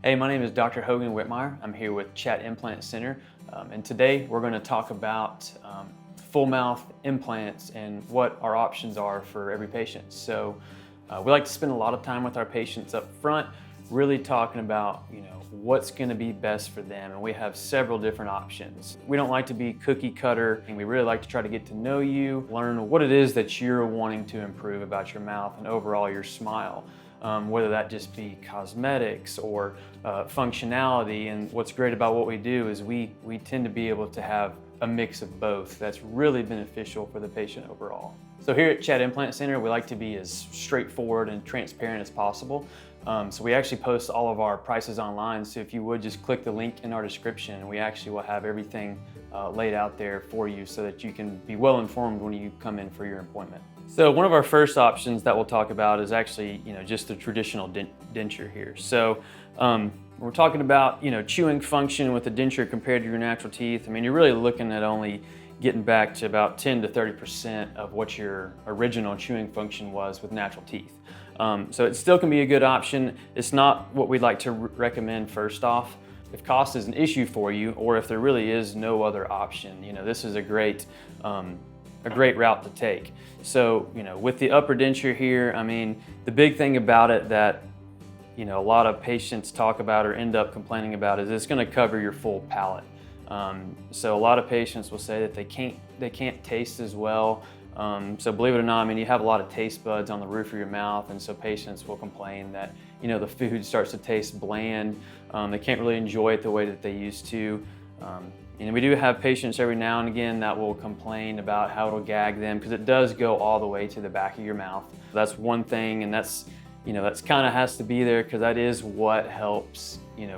Hey, my name is Dr. Hogan Whitmire. I'm here with Chatt Implant Center, and today we're going to talk about full mouth implants and what our options are for every patient. So we like to spend a lot of time with our patients up front, really talking about what's going to be best for them, and we have several different options. We don't like to be cookie cutter, and we really like to try to get to know you, learn what it is that you're wanting to improve about your mouth and overall your smile. Whether that just be cosmetics or functionality. And what's great about what we do is we tend to be able to have a mix of both that's really beneficial for the patient overall. So here at Chatt Implant Center, we like to be as straightforward and transparent as possible. So we actually post all of our prices online. So if you would just click the link in our description, we actually will have everything laid out there for you so that you can be well informed when you come in for your appointment. So one of our first options that we'll talk about is actually, just the traditional denture here. So we're talking about, chewing function with the denture compared to your natural teeth. I mean, you're really looking at only getting back to about 10 to 30% of what your original chewing function was with natural teeth. So it still can be a good option. It's not what we'd like to recommend first off. If cost is an issue for you, or if there really is no other option, this is a great route to take. So, with the upper denture here, I mean, the big thing about it that, a lot of patients talk about or end up complaining about is it's going to cover your full palate. So a lot of patients will say that they can't taste as well. So believe it or not, I mean, you have a lot of taste buds on the roof of your mouth, and so patients will complain that, the food starts to taste bland. They can't really enjoy it the way that they used to. And we do have patients every now and again that will complain about how it'll gag them because it does go all the way to the back of your mouth. That's one thing, and that's kind of has to be there because that is what helps,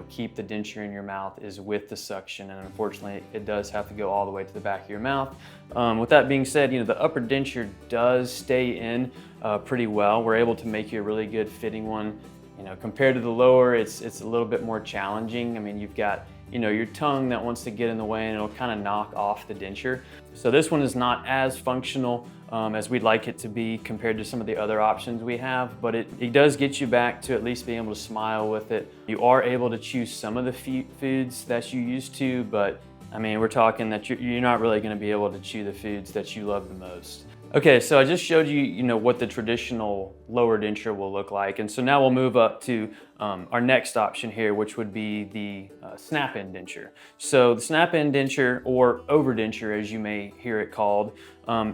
keep the denture in your mouth is with the suction, and unfortunately it does have to go all the way to the back of your mouth. With that being said, the upper denture does stay in pretty well. We're able to make you a really good fitting one. Compared to the lower, it's a little bit more challenging. I mean, you've got your tongue that wants to get in the way and it'll kind of knock off the denture. So this one is not as functional as we'd like it to be compared to some of the other options we have, but it does get you back to at least being able to smile with it. You are able to chew some of the foods that you used to, but I mean, we're talking that you're not really going to be able to chew the foods that you love the most. Okay, so I just showed you, what the traditional lower denture will look like. And so now we'll move up to our next option here, which would be the snap-in denture. So the snap-in denture, or overdenture as you may hear it called,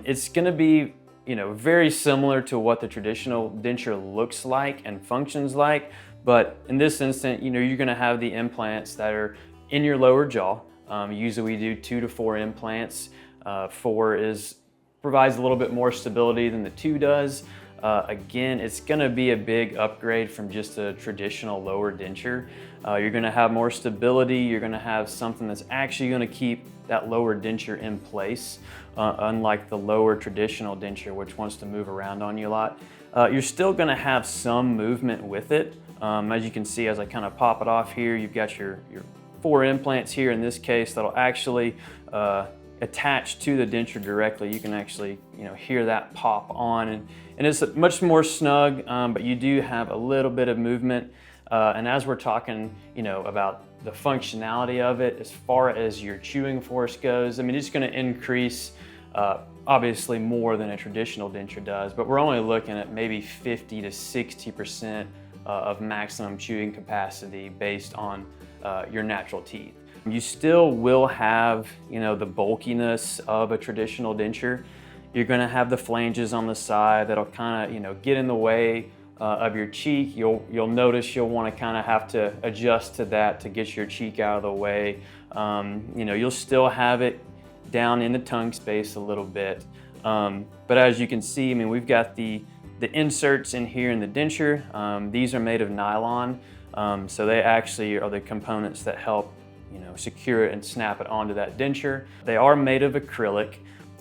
it's gonna be very similar to what the traditional denture looks like and functions like. But in this instant, you're gonna have the implants that are in your lower jaw. Usually we do 2 to 4 implants. 4 provides a little bit more stability than the 2 does. Again, it's gonna be a big upgrade from just a traditional lower denture. You're gonna have more stability, you're gonna have something that's actually gonna keep that lower denture in place, unlike the lower traditional denture, which wants to move around on you a lot. You're still gonna have some movement with it. As you can see, as I kind of pop it off here, you've got your 4 implants here in this case that'll actually attached to the denture directly. You can actually hear that pop on, and it's much more snug, but you do have a little bit of movement. And as we're talking about the functionality of it, as far as your chewing force goes, I mean, it's going to increase obviously more than a traditional denture does, but we're only looking at maybe 50 to 60% of maximum chewing capacity based on your natural teeth. You still will have, the bulkiness of a traditional denture. You're gonna have the flanges on the side that'll kind of, get in the way of your cheek. You'll notice you'll want to kind of have to adjust to that to get your cheek out of the way. You'll still have it down in the tongue space a little bit. But as you can see, I mean, we've got the inserts in here in the denture. These are made of nylon. So they actually are the components that help secure it and snap it onto that denture. They are made of acrylic,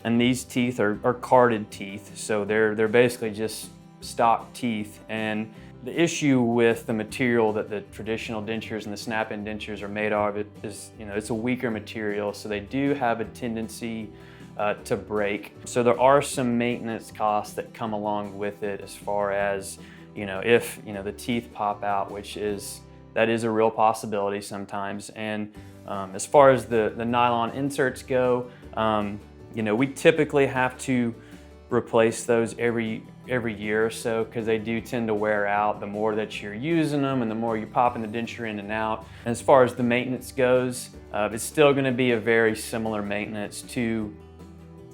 and these teeth are carded teeth. So they're basically just stock teeth. And the issue with the material that the traditional dentures and the snap-in dentures are made of is, it's a weaker material. So they do have a tendency to break. So there are some maintenance costs that come along with it as far as, if the teeth pop out, which is that is a real possibility sometimes. And as far as the nylon inserts go, we typically have to replace those every year or so, because they do tend to wear out the more that you're using them and the more you're popping the denture in and out. And as far as the maintenance goes, it's still going to be a very similar maintenance to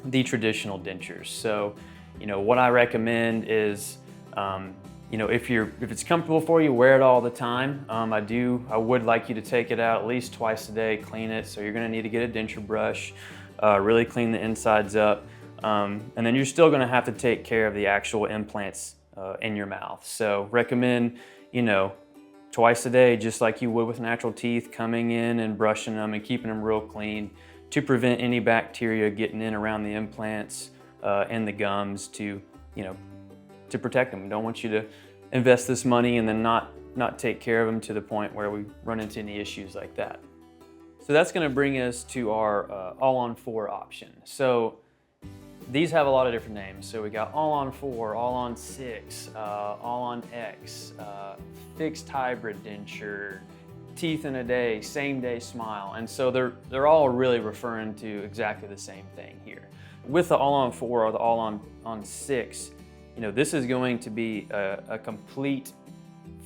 the traditional dentures. So, what I recommend is, if it's comfortable for you, wear it all the time. I would like you to take it out at least twice a day, clean it. So you're going to need to get a denture brush, really clean the insides up. And then you're still gonna have to take care of the actual implants in your mouth. So recommend, twice a day, just like you would with natural teeth, coming in and brushing them and keeping them real clean to prevent any bacteria getting in around the implants and the gums to protect them. We don't want you to invest this money and then not take care of them to the point where we run into any issues like that. So that's gonna bring us to our all-on-4 option. So these have a lot of different names. So we got all-on-4, all-on-6, all-on-X, fixed hybrid denture, teeth in a day, same day smile. And so they're all really referring to exactly the same thing here. With the all-on-4 or the all-on-6, this is going to be a complete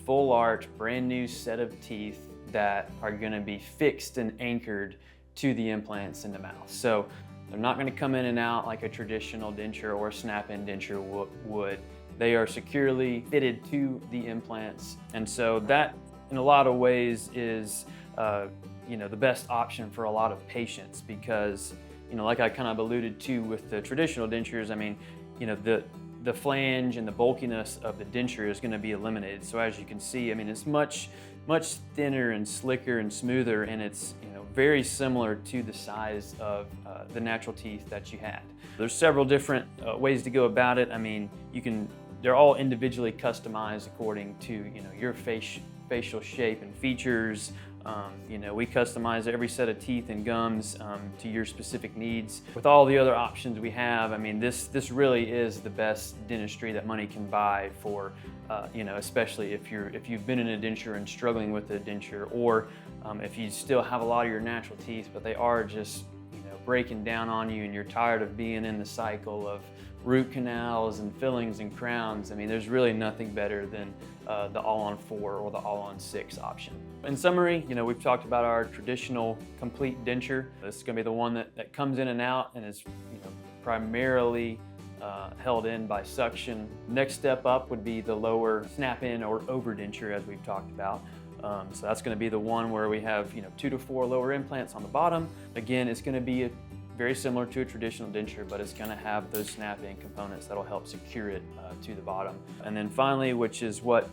full arch, brand new set of teeth that are gonna be fixed and anchored to the implants in the mouth. So they're not going to come in and out like a traditional denture or snap-in denture would. They are securely fitted to the implants. And so that, in a lot of ways, is the best option for a lot of patients, because, like I kind of alluded to with the traditional dentures, the flange and the bulkiness of the denture is going to be eliminated. So as you can see, it's much thinner and slicker and smoother, and it's very similar to the size of the natural teeth that you had. There's several different ways to go about it. They're all individually customized according to your facial shape and features. We customize every set of teeth and gums to your specific needs. With all the other options we have, this really is the best dentistry that money can buy for, especially if you've been in a denture and struggling with a denture, or if you still have a lot of your natural teeth, but they are just breaking down on you and you're tired of being in the cycle of root canals and fillings and crowns. There's really nothing better than the all-on-4 or the all-on-6 option. In summary, we've talked about our traditional complete denture. This is going to be the one that comes in and out and is primarily held in by suction. Next step up would be the lower snap-in or over-denture, as we've talked about. So that's going to be the one where we have 2 to 4 lower implants on the bottom. Again, it's going to be very similar to a traditional denture, but it's going to have those snap-in components that'll help secure it to the bottom. And then finally, which is what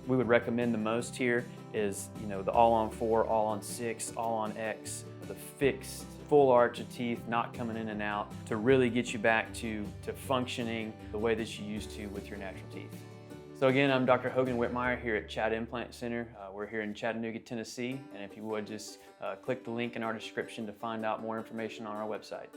we would recommend the most here, is the all-on-4, all-on-6, all-on-X, the fixed full arch of teeth, not coming in and out, to really get you back to functioning the way that you used to with your natural teeth. So again, I'm Dr. Hogan Whitmire here at Chatt Implant Center. We're here in Chattanooga, Tennessee, and if you would just click the link in our description to find out more information on our website.